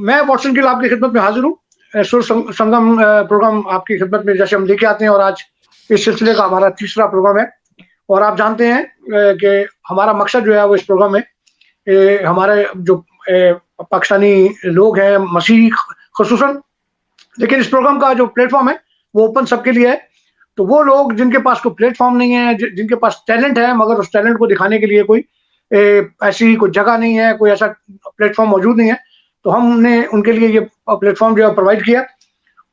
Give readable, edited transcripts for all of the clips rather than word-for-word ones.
मैं वाटसन गिल आपकी खिदमत में हाजिर हूँ। सुर संगम प्रोग्राम आपकी खिदमत में जैसे हम लेके आते हैं, और आज इस सिलसिले का हमारा तीसरा प्रोग्राम है। और आप जानते हैं कि हमारा मकसद जो है वो इस प्रोग्राम में हमारे जो पाकिस्तानी लोग हैं, मसीह खसूसन, लेकिन इस प्रोग्राम का जो प्लेटफॉर्म है वो ओपन सबके लिए है। तो वो लोग जिनके पास कोई प्लेटफॉर्म नहीं है, जिनके पास टैलेंट है मगर उस टैलेंट को दिखाने के लिए कोई ऐसी कोई जगह नहीं है, कोई ऐसा प्लेटफॉर्म मौजूद नहीं है, तो हमने उनके लिए ये प्लेटफॉर्म जो है प्रोवाइड किया।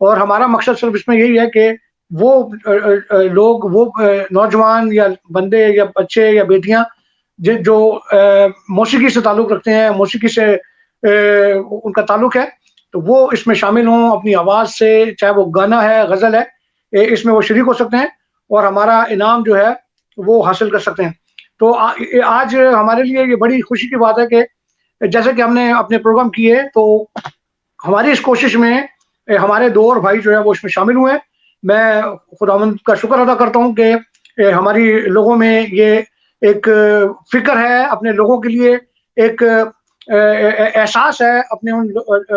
और हमारा मकसद सिर्फ इसमें यही है कि वो लोग, वो नौजवान या बंदे या बच्चे या बेटियां जो मौसीकी से ताल्लुक़ रखते हैं, मौसीकी से उनका ताल्लुक़ है, तो वो इसमें शामिल हों अपनी आवाज़ से, चाहे वो गाना है, गज़ल है, इसमें वो शरीक हो सकते हैं और हमारा इनाम जो है वो हासिल कर सकते हैं। तो आज हमारे लिए ये बड़ी खुशी की बात है कि जैसे कि हमने अपने प्रोग्राम किए, तो हमारी इस कोशिश में हमारे 2 और भाई जो है वो इसमें शामिल हुए हैं। मैं खुदावंद का शुक्र अदा करता हूँ कि हमारी लोगों में ये एक फ़िक्र है अपने लोगों के लिए, एक एहसास है अपने उन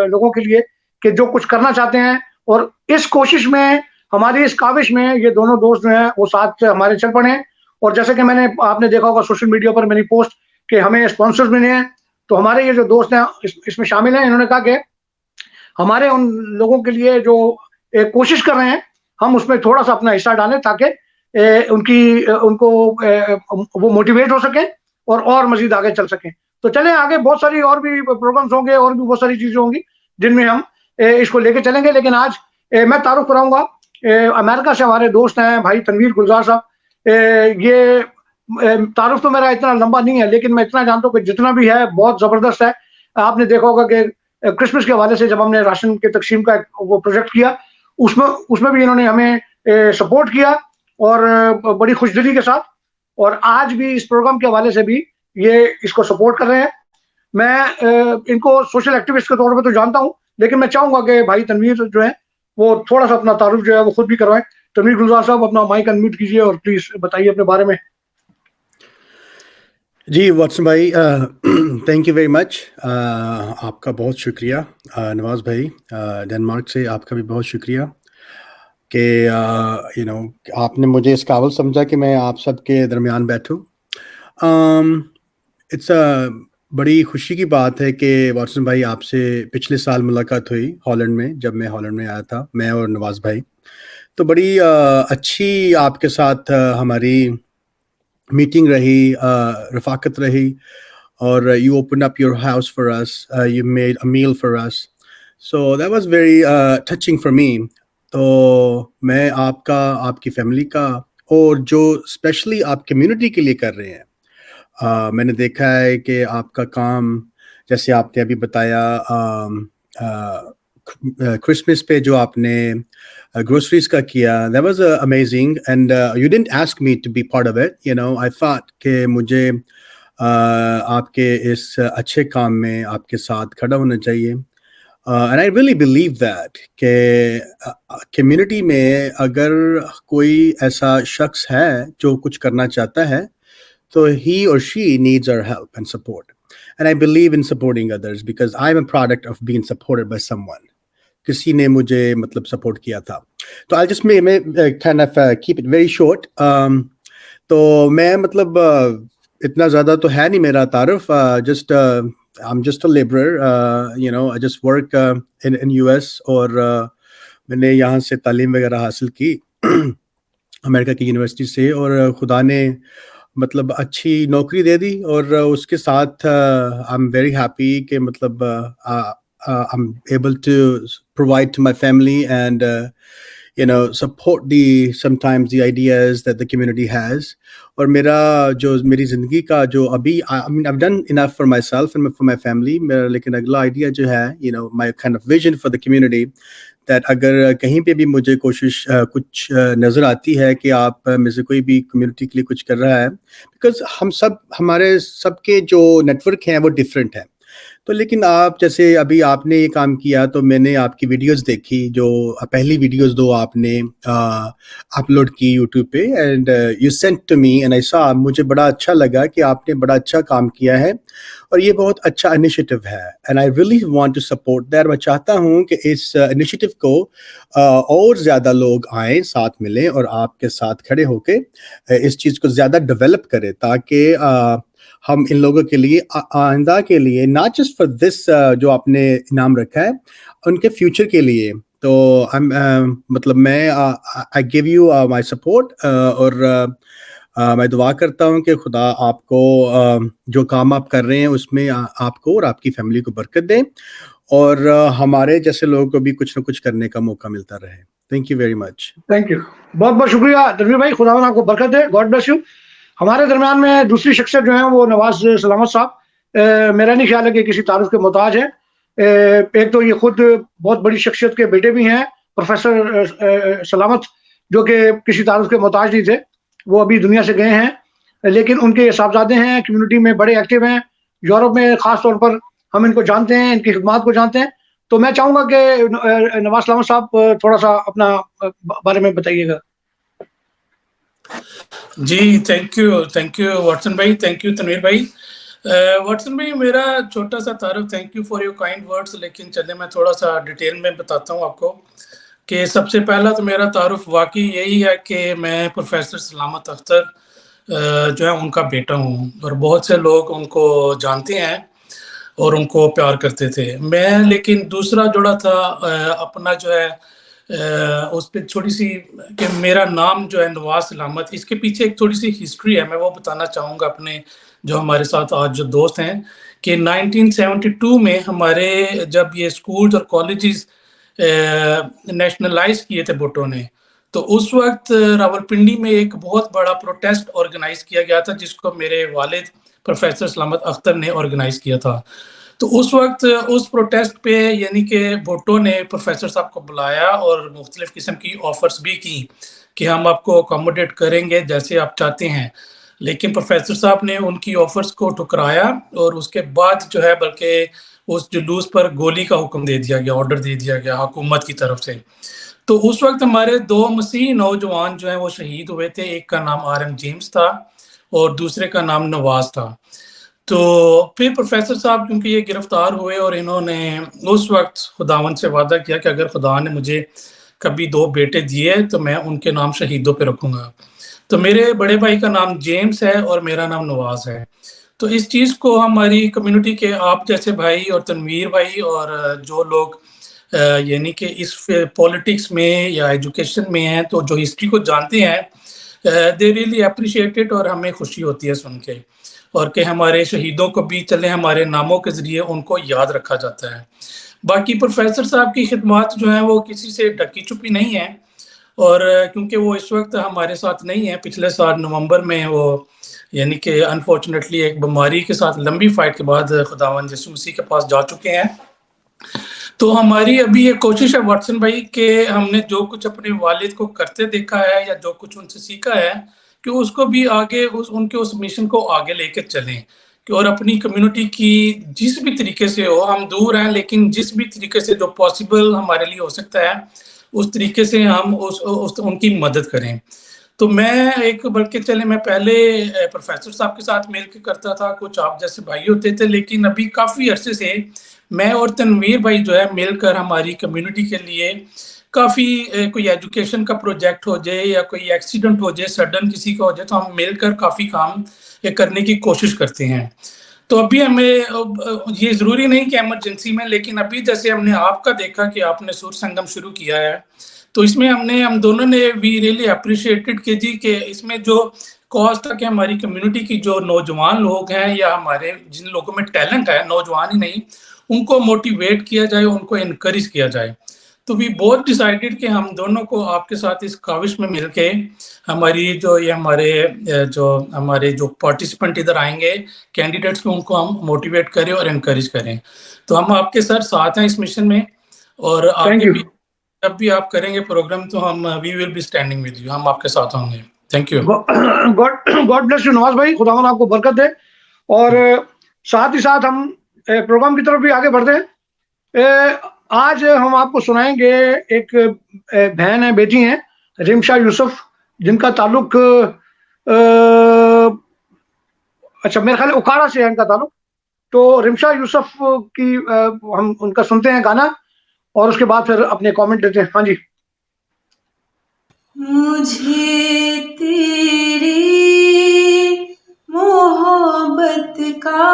लोगों के लिए कि जो कुछ करना चाहते हैं। और इस कोशिश में, हमारी इस काविश में ये दोनों दोस्त जो हैं वो साथ हमारे चल पड़े हैं। और जैसे कि आपने देखा होगा सोशल मीडिया पर मेरी पोस्ट कि हमें स्पॉन्सर्स मिले हैं, तो हमारे ये जो दोस्त हैं इसमें शामिल हैं। इन्होंने कहा कि हमारे उन लोगों के लिए जो कोशिश कर रहे हैं, हम उसमें थोड़ा सा अपना हिस्सा डालें ताकि उनको वो मोटिवेट हो सकें और मजीद आगे चल सकें। तो चलें आगे, बहुत सारी और भी प्रोग्राम्स होंगे और भी बहुत सारी चीज़ें होंगी जिनमें हम इसको लेके चलेंगे। लेकिन आज मैं तारुफ कराऊंगा अमेरिका से हमारे दोस्त हैं भाई तनवीर गुलजार साहब। ये तारुफ तो मेरा इतना लंबा नहीं है, लेकिन मैं इतना जानता हूँ कि जितना भी है बहुत ज़बरदस्त है। आपने देखा होगा कि क्रिसमस के हवाले से जब हमने राशन के तकसीम का वो प्रोजेक्ट किया, उसमें भी इन्होंने हमें सपोर्ट किया और बड़ी खुशदिली के साथ, और आज भी इस प्रोग्राम के हवाले से भी ये इसको सपोर्ट कर रहे हैं। मैं इनको सोशल एक्टिविस्ट के तौर पे तो जानता हूँ, लेकिन मैं चाहूँगा कि भाई तनवीर जो है वो थोड़ा सा अपना तारुफ जो है वो खुद भी करवाएं। तनवीर गुलजार साहब, अपना माइक अनम्यूट कीजिए और प्लीज बताइए अपने बारे में। जी वाटसन भाई, थैंक यू वेरी मच। आपका बहुत शुक्रिया। नवाज़ भाई डेनमार्क से, आपका भी बहुत शुक्रिया कि आपने मुझे इस काबिल समझा कि मैं आप सबके दरमियान बैठूं। इट्स बड़ी खुशी की बात है कि वाटसन भाई आपसे पिछले साल मुलाकात हुई हॉलैंड में, जब मैं हॉलैंड में आया था, मैं और नवाज़ भाई। तो बड़ी अच्छी आपके साथ हमारी मीटिंग रही, रफाकत रही, और you opened up your house for us, you made a meal for us, so that was very touching for me. तो मैं आपकी फैमिली का और जो स्पेशली आप कम्युनिटी के लिए कर रहे हैं, मैंने देखा है कि आपका काम, जैसे आपने अभी बताया, क्रिसमस पे जो आपने groceries का किया, that was amazing, and you didn't ask me to be part of it, I thought कि मुझे आपके इस अच्छे काम में आपके साथ खड़ा होना चाहिए, and I really believe that कि community में अगर कोई ऐसा शख्स है जो कुछ करना चाहता है, तो he or she needs our help and support, and I believe in supporting others because I'm a product of being supported by someone. किसी ने मुझे मतलब सपोर्ट किया था। तो I'll just kind of keep it very short. तो मैं मतलब इतना ज़्यादा तो है नहीं मेरा तारुफ, just I'm just a laborer, I just work in US, और मैंने यहाँ से तालीम वगैरह हासिल की अमेरिका की यूनिवर्सिटी से, और खुदा ने मतलब अच्छी नौकरी दे दी, और उसके साथ I'm very happy कि मतलब I'm able to provide to my family and support sometimes the ideas that the community has. और मेरी ज़िंदगी का जो अभी, I mean I've done enough for myself and for my family, मेरा लेकिन अगला आइडिया जो है, my kind of vision for the community, that अगर कहीं पे भी मुझे कोशिश कुछ नज़र आती है कि आप में से कोई भी कम्युनिटी के लिए कुछ कर रहा है, बिकॉज हमारे सबके जो नेटवर्क हैं वो डिफरेंट हैं, तो लेकिन आप जैसे अभी आपने ये काम किया तो मैंने आपकी वीडियोस देखी, जो पहली वीडियोस दो आपने अपलोड की यूट्यूब पे, and you sent to me and I saw, मुझे बड़ा अच्छा लगा कि आपने बड़ा अच्छा काम किया है और ये बहुत अच्छा इनिशिएटिव है, and I really want to support that. मैं चाहता हूँ कि इस इनिशिएटिव को और ज़्यादा लोग आए, साथ मिलें और आपके साथ खड़े होके इस चीज़ को ज़्यादा डेवलप करें, ताकि हम इन लोगों के लिए आइंदा के लिए, नॉट जस्ट फॉर दिस जो आपने इनाम रखा है, उनके फ्यूचर के लिए। तो मतलब मैं I give you my support, और मैं दुआ करता हूँ कि खुदा आपको जो काम आप कर रहे हैं उसमें आपको और आपकी फैमिली को बरकत दे, और हमारे जैसे लोगों को भी कुछ ना कुछ करने का मौका मिलता रहे। Thank you very much. Thank you, बहुत बहुत शुक्रिया तनवीर भाई, खुदावन आपको बरकत दे, गॉड ब्लेस यू। हमारे दरमियान में दूसरी शख्सियत जो है वो नवाज सलामत साहब। मेरा नहीं ख्याल है कि किसी तारुफ के मोहताज है। एक तो ये खुद बहुत बड़ी शख्सियत के बेटे भी हैं, प्रोफेसर सलामत, जो कि किसी तारुफ के मोहताज नहीं थे, वो अभी दुनिया से गए हैं, लेकिन उनके साहबजादे हैं, कम्युनिटी में बड़े एक्टिव हैं। यूरोप में ख़ास तौर पर हम इनको जानते हैं, इनकी खिदमात को जानते हैं। तो मैं चाहूँगा कि नवाज सलामत साहब थोड़ा सा अपना बारे में बताइएगा। जी, थैंक यू वाटसन भाई, थैंक यू तनवीर भाई। वाटसन भाई, मेरा छोटा सा तारुफ, thank you for your kind words, लेकिन चलिए मैं थोड़ा सा डिटेल में बताता हूँ आपको कि सबसे पहला तो मेरा तारुफ वाकई यही है कि मैं प्रोफेसर सलामत अख्तर जो है उनका बेटा हूँ, और बहुत से लोग उनको जानते हैं और उनको प्यार करते थे। मैं लेकिन दूसरा जोड़ा था अपना जो है उस पर थोड़ी सी कि मेरा नाम जो है नवाज सलामत, इसके पीछे एक थोड़ी सी हिस्ट्री है, मैं वो बताना चाहूँगा अपने जो हमारे साथ आज जो दोस्त हैं, कि 1972 में हमारे जब ये स्कूल्स और कॉलेजेस नेशनलाइज किए थे भुट्टो ने, तो उस वक्त रावलपिंडी में एक बहुत बड़ा प्रोटेस्ट ऑर्गेनाइज किया गया था, जिसको मेरे वालिद प्रोफेसर सलामत अख्तर ने ऑर्गेनाइज किया था। तो उस वक्त उस प्रोटेस्ट पे यानी कि भुट्टो ने प्रोफेसर साहब को बुलाया और मुख्तलिफ किस्म की ऑफर्स भी की कि हम आपको अकोमोडेट करेंगे जैसे आप चाहते हैं, लेकिन प्रोफेसर साहब ने उनकी ऑफर्स को ठुकराया, और उसके बाद जो है बल्कि उस जुलूस पर गोली का हुक्म दे दिया गया, ऑर्डर दे दिया गया हुकूमत की तरफ से। तो उस वक्त हमारे 2 मसीह नौजवान जो हैं वो शहीद हुए थे, एक का नाम RM जेम्स था और दूसरे का नाम नवाज था। तो फिर प्रोफेसर साहब क्योंकि ये गिरफ्तार हुए, और इन्होंने उस वक्त खुदावन से वादा किया कि अगर खुदा ने मुझे कभी 2 बेटे दिए तो मैं उनके नाम शहीदों पे रखूंगा। तो मेरे बड़े भाई का नाम जेम्स है और मेरा नाम नवाज है। तो इस चीज़ को हमारी कम्युनिटी के आप जैसे भाई और तनवीर भाई और जो लोग यानी कि इस पॉलिटिक्स में या एजुकेशन में हैं, तो जो हिस्ट्री को जानते हैं, दे रियली अप्रिशिएटेड, और हमें खुशी होती है सुन के, और कि हमारे शहीदों को भी चले हमारे नामों के ज़रिए उनको याद रखा जाता है। बाकी प्रोफेसर साहब की खिदमत जो हैं वो किसी से ढकी छुपी नहीं है, और क्योंकि वो इस वक्त हमारे साथ नहीं है, पिछले साल नवंबर में वो यानी कि अनफॉर्चुनेटली एक बीमारी के साथ लंबी फाइट के बाद खुदावंद यीशु मसीह के पास जा चुके हैं। तो हमारी अभी ये कोशिश है वाटसन भाई कि हमने जो कुछ अपने वालिद को करते देखा है या जो कुछ उनसे सीखा है, कि उसको भी आगे उनके उस मिशन को आगे लेके चलें, कि और अपनी कम्युनिटी की जिस भी तरीके से हो, हम दूर हैं लेकिन जिस भी तरीके से जो पॉसिबल हमारे लिए हो सकता है उस तरीके से हम उनकी मदद करें। तो मैं एक बल्कि चले मैं पहले प्रोफेसर साहब के साथ मिल के करता था, कुछ आप जैसे भाई होते थे, लेकिन अभी काफ़ी अरसे से मैं और तनवीर भाई जो है मिलकर हमारी कम्युनिटी के लिए काफ़ी कोई एजुकेशन का प्रोजेक्ट हो जाए या कोई एक्सीडेंट हो जाए, सडन किसी का हो जाए, तो हम मिलकर काफ़ी काम करने की कोशिश करते हैं। तो अभी हमें ये ज़रूरी नहीं कि एमरजेंसी में, लेकिन अभी जैसे हमने आपका देखा कि आपने सूर संगम शुरू किया है, तो इसमें हम दोनों ने वी रियली अप्रिशिएटेड कि जी कि इसमें जो कॉज था कि हमारी कम्युनिटी की जो नौजवान लोग हैं या हमारे जिन लोगों में टैलेंट है, नौजवान ही नहीं, उनको मोटिवेट किया जाए, उनको इनकरेज किया जाए। तो वी बोथ डिसाइडेड कि हम दोनों को आपके साथ इस काविश में मिलके हमारी जो ये हमारे जो पार्टिसिपेंट इधर आएंगे कैंडिडेट्स को, उनको हम मोटिवेट करें और इनकरेज करें। तो हम आपके सर साथ हैं इस मिशन में, और आगे भी जब भी आप करेंगे प्रोग्राम तो हम we will be standing with you, हम आपके साथ होंगे। Thank you. God bless you Nawaz भाई, खुदावन आपको बरकत दे। और साथ ही साथ हम प्रोग्राम की तरफ भी आगे बढ़ते हैं। आज हम आपको सुनाएंगे, एक बहन है, बेटी हैं, रिमशा यूसुफ, जिनका ताल्लुक अच्छा मेरे ख्याल है उकाड़ा से है इनका ताल्लुक। तो रिमशा यूसुफ की हम उनका सुनते हैं गाना और उसके बाद फिर अपने कमेंट देते हैं। हाँ जी। मुझे तेरी मोहब्बत का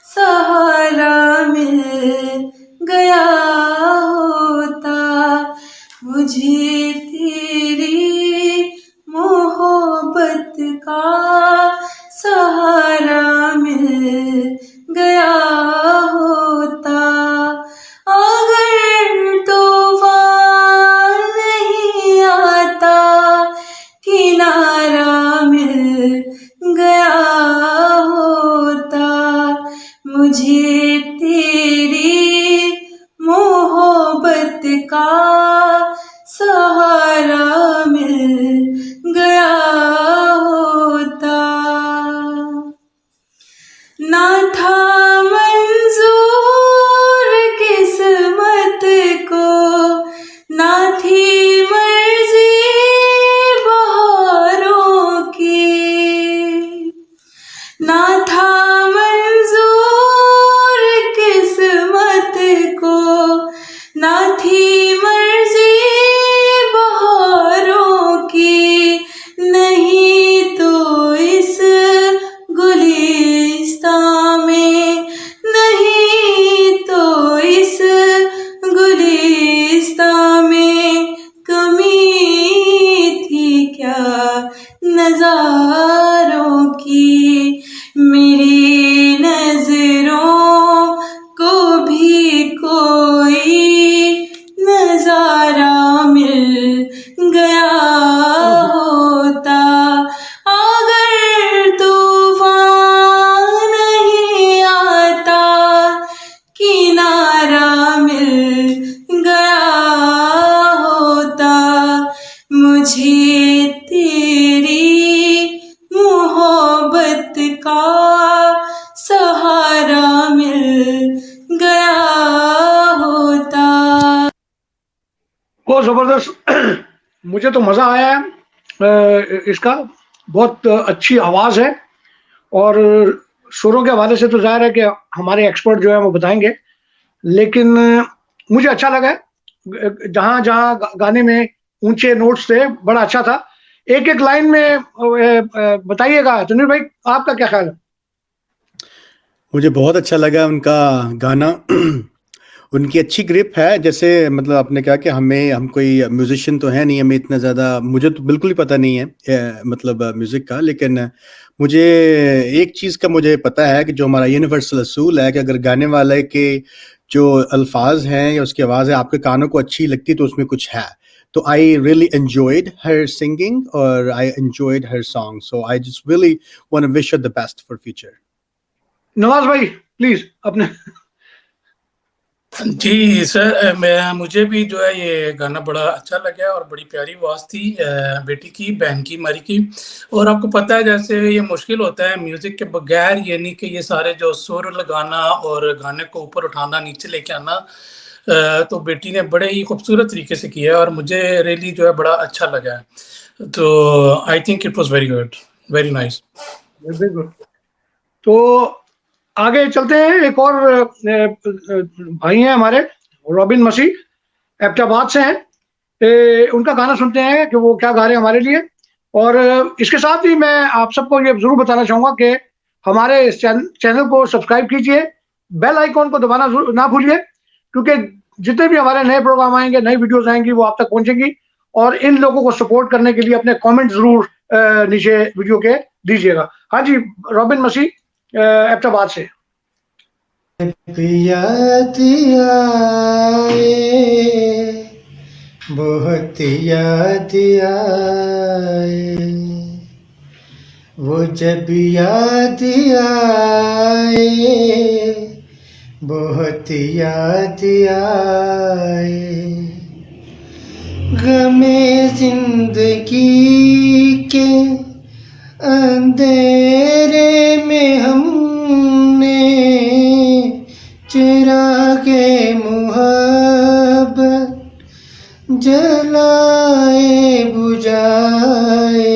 सहारा मिल गया होता, मुझे तेरी मोहब्बत का सहारा मिल गया होता। अगर तूफान नहीं आता, किनारा मिल गया होता, मुझे तेरी मोहब्बत का सहारा मिल गया होता। ना था मंजूर किस्मत को, ना थी मर्जी बहारों की, ना था मंजूर किस्मत को, ना थी मर्जी बहारों की, नहीं तो इस गुलिस्तां में, नहीं तो इस गुलिस्तां में कमी थी क्या नजारों की। मेरी नजरों को भी कोई नजारा मिल गया होता। अगर तूफान नहीं आता, किनारा मिल गया होता, मुझे तेरी मोहब्बत का सहारा मिल गया होता। बहुत जबरदस्त। मुझे तो मजा आया है इसका। बहुत अच्छी आवाज है और सुरों के हवाले से तो जाहिर है कि हमारे एक्सपर्ट जो है वो बताएंगे, लेकिन मुझे अच्छा लगा है। जहाँ जहाँ गाने में ऊंचे नोट्स थे, बड़ा अच्छा था। एक एक लाइन में बताइएगा तनवीर भाई, आपका क्या ख्याल है? मुझे बहुत अच्छा लगा उनका गाना। उनकी अच्छी ग्रिप है, जैसे मतलब आपने कहा कि हम कोई म्यूजिशियन तो है नहीं, हमें इतना ज़्यादा, मुझे तो बिल्कुल ही पता नहीं है मतलब म्यूज़िक का, लेकिन मुझे एक चीज़ का मुझे पता है कि जो हमारा यूनिवर्सल असूल है कि अगर गाने वाले के जो अल्फाज हैं या उसकी आवाज़ है आपके कानों को अच्छी लगती तो उसमें कुछ है। तो I really enjoyed her singing और I enjoyed her song, so I just really want to wish her the best for future. Nawaz भाई प्लीज अपने। जी सर, मुझे भी जो है ये गाना बड़ा अच्छा लगा और बड़ी प्यारी आवाज़ थी बेटी की, बहन की, हमारी की। और आपको पता है जैसे ये मुश्किल होता है म्यूज़िक के बगैर, यानी कि ये सारे जो सुर लगाना और गाने को ऊपर उठाना, नीचे लेके आना, तो बेटी ने बड़े ही खूबसूरत तरीके से किया है और मुझे रियली जो है बड़ा अच्छा लगा है। तो I think it was very good, very nice. बिल्कुल। तो आगे चलते हैं। एक और भाई हैं हमारे, रॉबिन मसीह एबटाबाद से हैं। उनका गाना सुनते हैं कि वो क्या गा रहे हैं हमारे लिए। और इसके साथ ही मैं आप सबको ये जरूर बताना चाहूँगा कि हमारे इस चैनल को सब्सक्राइब कीजिए, बेल आइकॉन को दबाना ना भूलिए, क्योंकि जितने भी हमारे नए प्रोग्राम आएंगे, नई वीडियोस आएंगी, वो आप तक पहुंचेंगी। और इन लोगों को सपोर्ट करने के लिए अपने कमेंट जरूर नीचे वीडियो के दीजिएगा। हाँ जी, रॉबिन मसीह एबटाबाद से। याद आए, बहुत याद आए, वो जब याद आए, बहुत याद आए, गमे जिंदगी के अंधेरे में हमने जलाए बुझाए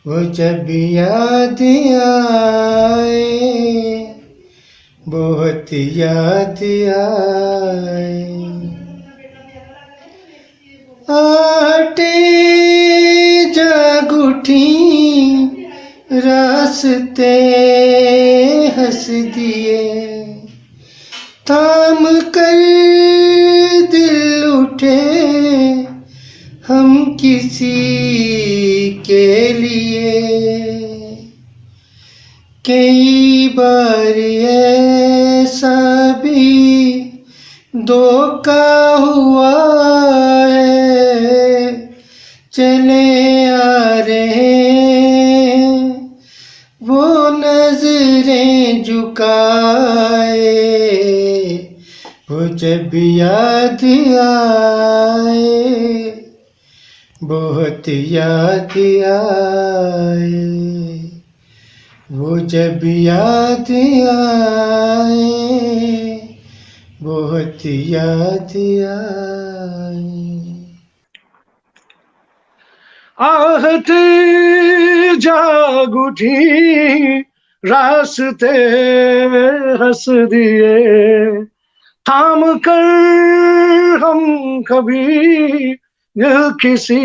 वो जब याद आए, बहुत याद आए। आटे जाग उठी रास्ते हंस दिए, थाम कर दिल उठे हम किसी के लिए। कई बार ऐसा भी धोखा हुआ है, चले आ रहे वो नजरें झुकाए, वो जब याद आए, बहुत याद आए, वो जब याद आए, बहुत याद आए। आहते जाग उठी रास्ते हंस दिए, थाम कर हम कभी किसी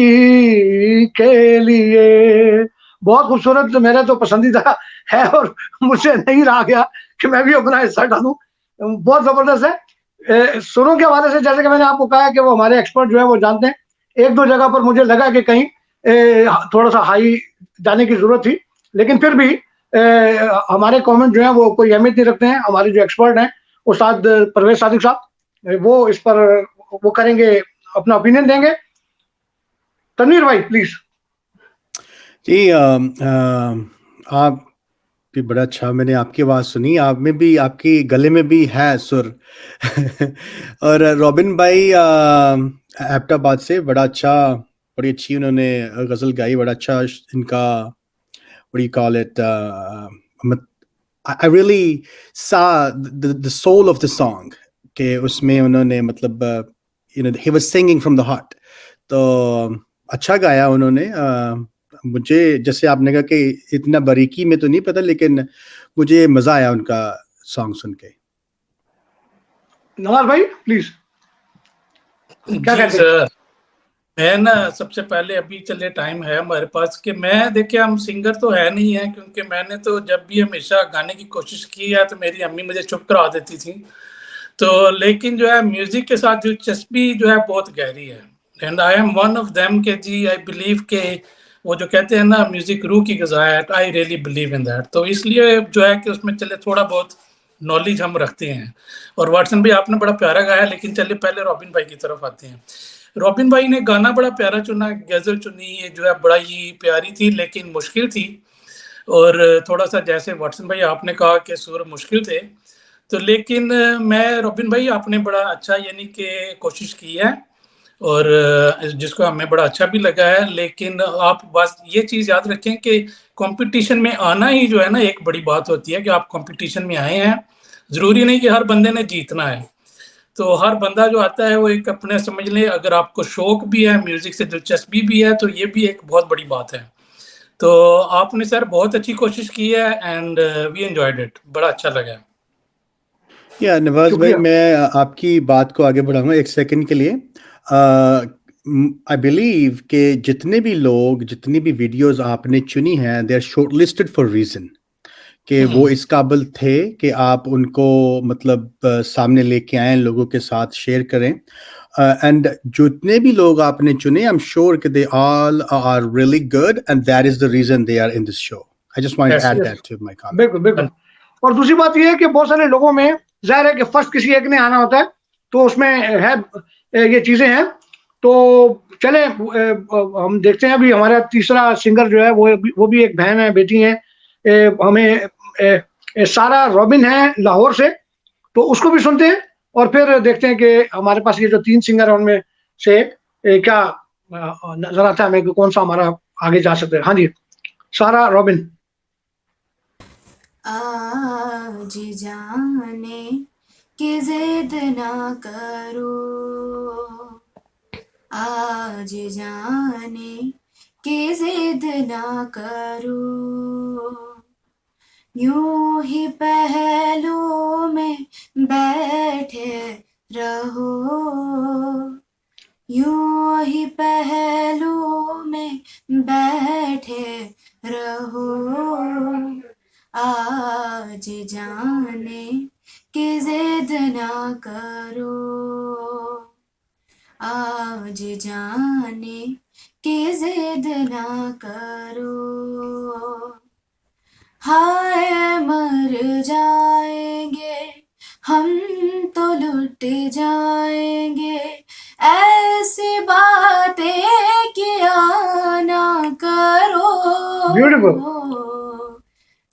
के लिए। बहुत खूबसूरत, मेरा तो पसंदीदा है और मुझसे नहीं रहा गया कि मैं भी अपना हिस्सा डालूं। बहुत जबरदस्त है। सुरों के हवाले से जैसे कि मैंने आपको कहा कि वो हमारे एक्सपर्ट जो है वो जानते हैं। एक दो जगह पर मुझे लगा कि कहीं थोड़ा सा हाई जाने की जरूरत थी, लेकिन फिर भी हमारे कमेंट जो है वो कोई अहमियत नहीं रखते हैं। हमारे जो एक्सपर्ट हैं उस्ताद परवेज सादिक साहब, वो इस पर वो करेंगे, अपना ओपिनियन देंगे। तनवीर भाई प्लीज। जी आप भी बड़ा अच्छा, मैंने आपकी आवाज़ सुनी, आप में भी, आपकी गले में भी है सुर। और रॉबिन भाई एबटाबाद से बड़ा अच्छा, बड़ी अच्छी उन्होंने गज़ल गाई, बड़ा अच्छा इनका, what do you call it, I really saw the soul of the song कि उसमें उन्होंने मतलब he was singing from the heart, तो अच्छा गाया उन्होंने। मुझे जैसे आपने कहा कि इतना बारीकी में तो नहीं पता, लेकिन मुझे मजा आया उनका सॉन्ग सुन के। नवाज भाई प्लीज, क्या जी कहते हैं? सर, मैं ना सबसे पहले, अभी चले टाइम है हमारे पास कि मैं देखिए, हम सिंगर तो है नहीं है, क्योंकि मैंने तो जब भी हमेशा गाने की कोशिश की है तो मेरी अम्मी मुझे चुप करा देती थी। तो लेकिन जो है म्यूजिक के साथ दिलचस्पी जो है बहुत गहरी है, and I am one of them के जी, आई बिलीव के वो जो कहते हैं ना म्यूजिक रूह की ग़िज़ा है, I really believe in that. तो इसलिए जो है कि उसमें चले थोड़ा बहुत नॉलेज हम रखते हैं। और वाटसन भाई आपने बड़ा प्यारा गाया, लेकिन चलिए पहले रॉबिन भाई की तरफ आते हैं। रॉबिन भाई ने गाना बड़ा प्यारा चुना, गज़ल चुनी, ये जो है बड़ा ही प्यारी थी लेकिन मुश्किल थी। और थोड़ा सा जैसे वाटसन भाई आपने कहा कि सुर मुश्किल थे, तो लेकिन मैं रॉबिन भाई आपने बड़ा अच्छा यानी कि कोशिश की है, और जिसको हमें बड़ा अच्छा भी लगा है। लेकिन आप बस ये चीज़ याद रखें कि कंपटीशन में आना ही जो है ना एक बड़ी बात होती है, कि आप कंपटीशन में आए हैं, ज़रूरी नहीं कि हर बंदे ने जीतना है। तो हर बंदा जो आता है वो एक अपने समझ लें, अगर आपको शौक भी है, म्यूजिक से दिलचस्पी भी है, तो ये भी एक बहुत बड़ी बात है। तो आपने सर बहुत अच्छी कोशिश की है, एंड वी एंजॉयड इट, बड़ा अच्छा लगा। या नवाज भाई, शुक्रिया। मैं आपकी बात को आगे बढ़ाऊंगा एक सेकंड के लिए। आई बिलीव कि जितने भी लोग, जितनी भी वीडियोस आपने चुनी हैं, they are shortlisted for reason, कि वो इस काबिल थे कि आप उनको मतलब सामने लेके आए, लोगों के साथ शेयर करें। एंड जितने भी लोग आपने चुने, आई एम श्योर कि they all are really good, and that is the reason they are in this show. I just wanted to Yes, add yes, that to my comment. बिल्कुल बिल्कुल। और दूसरी बात यह है कि बहुत सारे लोगों में जाहिर है कि फर्स्ट किसी एक ने आना होता है, तो उसमें है ये चीजें हैं। तो चले हम देखते हैं। अभी हमारा तीसरा सिंगर जो है वो भी एक बहन है, बेटी है। हमें सारा रॉबिन है लाहौर से, तो उसको भी सुनते हैं और फिर देखते हैं कि हमारे पास ये जो तीन सिंगर है उनमें से क्या नजर आता है हमें कि कौन सा हमारा आगे जा सकता है। हाँ जी, सारा रॉबिन। आज जाने की जिद ना करो, आज जाने की जिद ना करो, यूं ही पहलू में बैठे रहो, यूं ही पहलू में बैठे रहो, आज जाने की जिद ना करो, आज जाने की जिद ना करो, हाय मर जाएंगे हम तो लुट जाएंगे, ऐसी बातें किया ना करो, ब्यूटीफुल।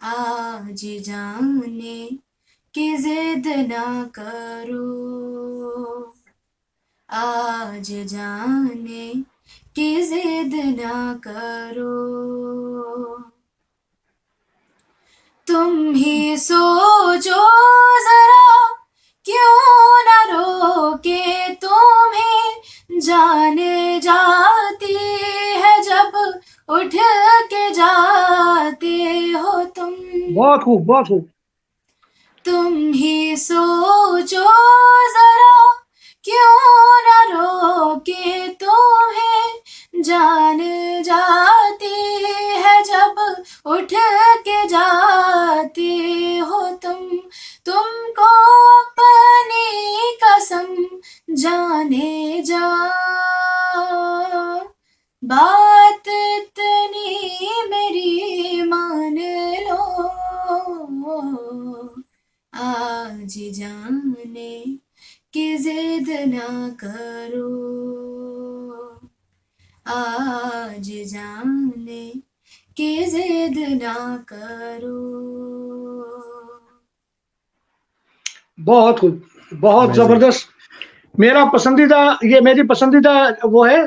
आज जाने की जिद ना करो, आज जाने की जिद ना करो, तुम ही सोचो जरा क्यों न रोके तुम्हें, जान जाती है जब उठ के जाते हो तुम, बहुत खूब, बहुत खूब। तुम ही सोचो जरा क्यों न रोके तुम्हें, जान जाती है जब उठ के जाते हो तुम, तुमको अपनी कसम जाने जा, बात इतनी मेरी मान लो, आज जाने की जिद ना करो, आज जाने की जिद ना करो। बहुत खूब, बहुत Amazing. जबरदस्त। मेरा पसंदीदा, ये मेरी पसंदीदा वो है।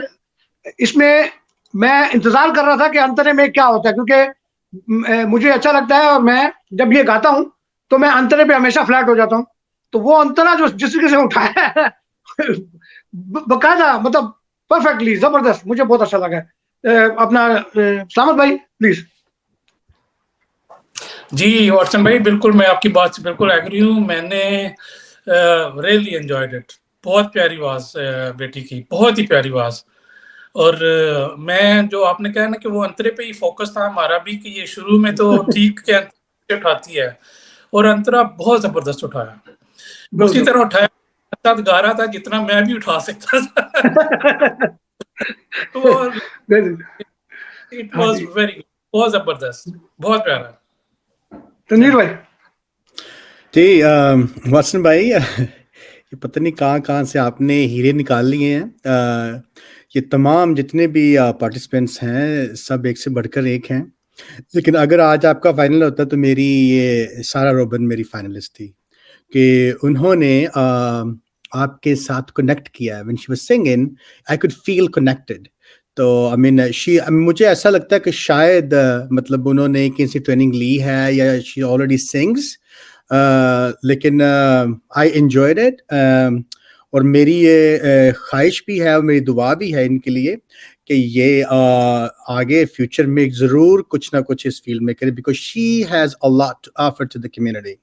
इसमें मैं इंतजार कर रहा था कि अंतरे में क्या होता है, क्योंकि मुझे अच्छा लगता है और मैं जब ये गाता हूँ तो मैं अंतरे पे हमेशा फ्लैट हो जाता हूँ। तो वो अंतरा जो जिस तरीके से उठाया है बकायदा, मतलब परफेक्टली जबरदस्त, मुझे बहुत अच्छा लगा। अपना सलामत भाई प्लीज। जी वाटसन भाई, बिल्कुल मैं आपकी बात से बिल्कुल एग्री हूँ। मैंने रियली एंजॉयड इट। बहुत प्यारी आवाज बेटी की, बहुत ही प्यारी आवाज। और मैं जो आपने कहा ना कि वो अंतरे पे ही फोकस था हमारा भी, कि ये शुरू में तो ठीक के अंतरे उठाती है और अंतरा बहुत जबरदस्त उठाया, उसी तरह उठाया साथ गा रहा था जितना मैं भी उठा सकता था। और इट वाज वेरी, बहुत जबरदस्त, बहुत प्यारा। तनवीर भाई। जी वाटसन भाई, ये पता नहीं कहाँ से आपने हीरे निकाल लिए हैं। ये तमाम जितने भी पार्टिसिपेंट्स हैं सब एक से बढ़कर एक हैं, लेकिन अगर आज आपका फाइनल होता तो मेरी ये सारा रोबन मेरी फाइनलिस्ट थी, कि उन्होंने आपके साथ कनेक्ट किया। When she was singing I could feel connected. तो आई मीन मुझे ऐसा लगता है कि शायद मतलब उन्होंने किसी ट्रेनिंग ली है या शी ऑलरेडी सिंग्स, लेकिन आई एंजॉयड इट। और मेरी ये ख्वाहिश भी है और मेरी दुआ भी है इनके लिए कि ये आगे फ्यूचर में ज़रूर कुछ ना कुछ इस फील्ड में करे, because she has a lot to offer to the community.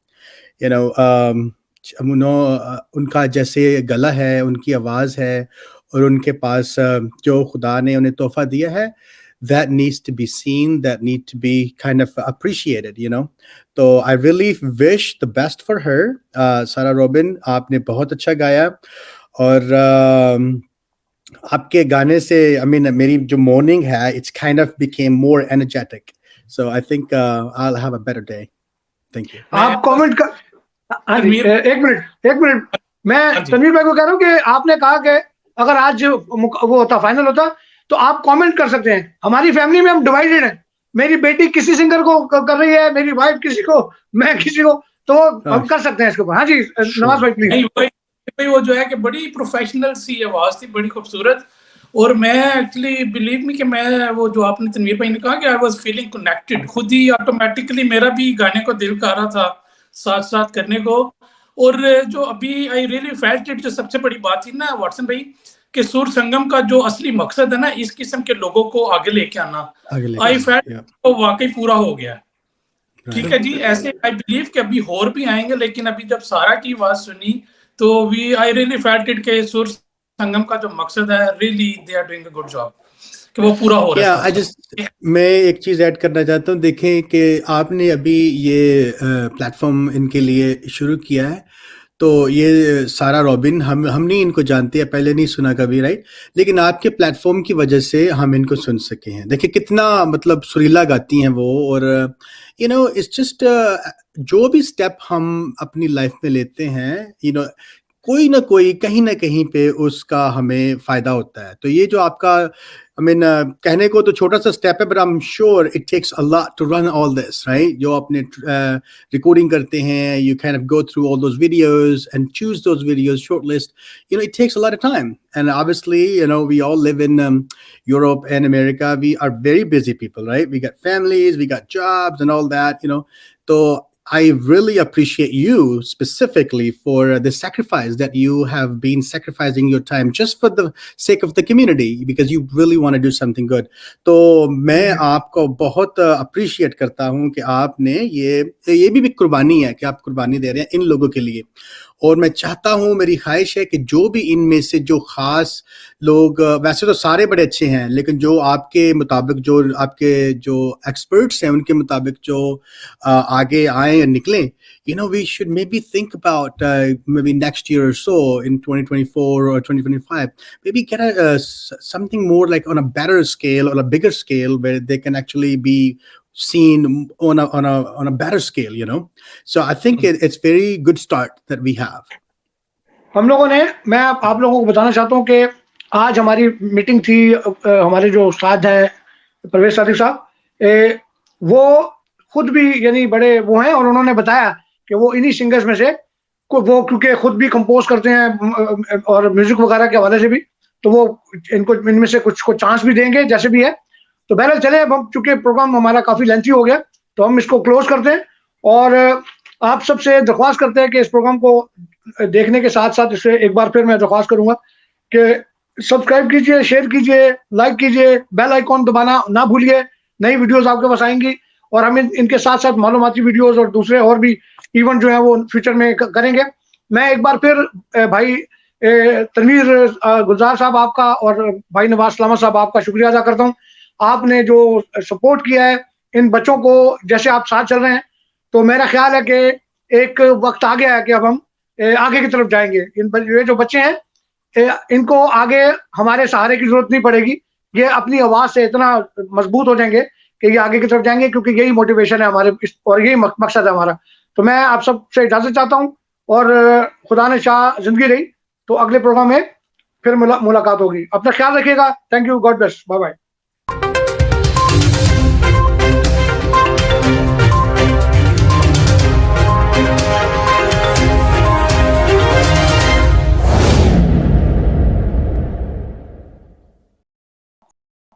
You know उनका जैसे गला है, उनकी आवाज़ है और उनके पास जो खुदा ने उन्हें तोहफा दिया है, that needs to be seen, that need to be kind of appreciated, you know. तो I really wish the best for her. सारा रोबिन, आपने बहुत अच्छा गाया और आपके गाने से I mean मेरी जो morning है, it's kind of became more energetic. So I think I'll have a better day. Thank you. आप कमेंट कर। हाँ जी, एक मिनट मैं तनवीर भाई को कह रहा हूँ कि आपने कहा कि अगर आज वो होता, फाइनल होता, तो आप कमेंट कर सकते हैं। हमारी फैमिली में हम डिवाइडेड हैं। मेरी बेटी किसी सिंगर को कर रही है, मेरी वाइफ किसी को, मैं किसी को, तो हम कर सकते हैं इसके ऊपर। हाँ जी नवाज भाई प्लीज। वो जो है कि बड़ी प्रोफेशनल सी आवाज थी, बड़ी खूबसूरत। और मैं एक्चुअली बिलीव मी कि मैं वो जो आपने तनवीर भाई ने कहा कि आई वाज फीलिंग कनेक्टेड, खुद ही ऑटोमेटिकली मेरा भी गाने को दिल कर रहा था साथ साथ करने को। और जो अभी आई रियली फेल्ट इट, जो सबसे बड़ी बात थी ना वाटसन भाई, कि सुर संगम का जो असली मकसद है ना, इस किस्म के लोगों को आगे लेके आना, आई फेल्ट वो वाकई पूरा हो गया। ठीक है जी, ऐसे आई बिलीव कि अभी और भी आएंगे, लेकिन अभी जब सारा की आवाज सुनी तो आई रियली फेल्ट इट के सुर संगम का जो मकसद है, really they are doing a good job, कि वो पूरा हो रहा है। मैं एक चीज ऐड करना चाहता हूँ। देखें कि आपने अभी ये प्लेटफॉर्म इनके लिए शुरू किया है, तो ये सारा रॉबिन हम नहीं इनको जानते हैं, पहले नहीं सुना कभी, राइट? लेकिन आपके प्लेटफॉर्म की वजह से हम इनको सुन सके हैं। देखिए कितना मतलब सुरीला गाती हैं वो, और यू नो इट्स जस्ट जो भी स्टेप हम अपनी लाइफ में लेते हैं, यू नो कोई ना कोई कहीं ना कहीं पे उसका हमें फायदा होता है। तो ये जो आपका कहने को तो छोटा सा स्टेप है, but I am sure it takes a lot to run all this, right? जो अपने रिकॉर्डिंग करते हैं, you kind of go through all those videos and choose those videos, shortlist, you know it takes a lot of time. And obviously you know we all live in Europe and America. We are very busy people, right? We got families, we got jobs and all that, you know. So I really appreciate you specifically for the sacrifice that you have been sacrificing your time just for the sake of the community, because you really want to do something good. तो मैं आपको बहुत appreciate करता हूँ कि आपने ये भी कुर्बानी है कि आप कुर्बानी दे रहे हैं इन लोगों के लिए। और मैं चाहता हूँ, मेरी ख्वाहिश है कि जो भी इनमें से जो खास लोग, वैसे तो सारे बड़े अच्छे हैं, लेकिन जो आपके मुताबिक, जो आपके जो एक्सपर्ट्स हैं उनके मुताबिक जो आगे आए और निकलें, you know, we should maybe think about maybe next year or so in 2024 or 2025, maybe get something more like on a better scale or a bigger scale where they can actually be seen on a better scale, you know. So I think it's very good start that we have. हम लोगों ने, मैं आप लोगों को बताना चाहता हूँ कि आज हमारी मीटिंग थी, हमारे जो उस्ताद हैं परवेज सादिक साहब, वो खुद भी यानी बड़े वो हैं, और उन्होंने बताया कि वो इन्हीं सिंगर्स में से वो क्योंकि खुद भी कंपोज करते हैं और म्यूजिक वगैरह के हवाले से भी, तो वो इनको इनमें से कुछ को चांस भी देंगे जैसे भी है। तो बहरहाल चले, अब हम चूंकि प्रोग्राम हमारा काफी लेंथी हो गया तो हम इसको क्लोज करते हैं, और आप सबसे दरख्वास्त करते हैं कि इस प्रोग्राम को देखने के साथ साथ इसे एक बार फिर मैं दरख्वास्त करूंगा कि सब्सक्राइब कीजिए, शेयर कीजिए, लाइक कीजिए, बेल आइकॉन दबाना ना भूलिए। नई वीडियोस आपके पास आएंगी, और हम इनके साथ साथ मालूमाती वीडियोस और दूसरे और भी इवेंट जो है वो फ्यूचर में करेंगे। मैं एक बार फिर भाई तनवीर गुलजार साहब आपका और भाई नवाज सलामत साहब आपका शुक्रिया अदा करता हूँ। आपने जो सपोर्ट किया है इन बच्चों को, जैसे आप साथ चल रहे हैं, तो मेरा ख्याल है कि एक वक्त आ गया है कि अब हम आगे की तरफ जाएंगे। ये जो बच्चे हैं इनको आगे हमारे सहारे की जरूरत नहीं पड़ेगी, ये अपनी आवाज से इतना मजबूत हो जाएंगे कि ये आगे की तरफ जाएंगे, क्योंकि यही मोटिवेशन है हमारे और यही मकसद है हमारा। तो मैं आप सबसे इजाजत चाहता हूँ, और खुदा ने चाह जिंदगी रही तो अगले प्रोग्राम में फिर मुलाकात होगी। अपना ख्याल रखिएगा। Thank you, God bless, bye bye.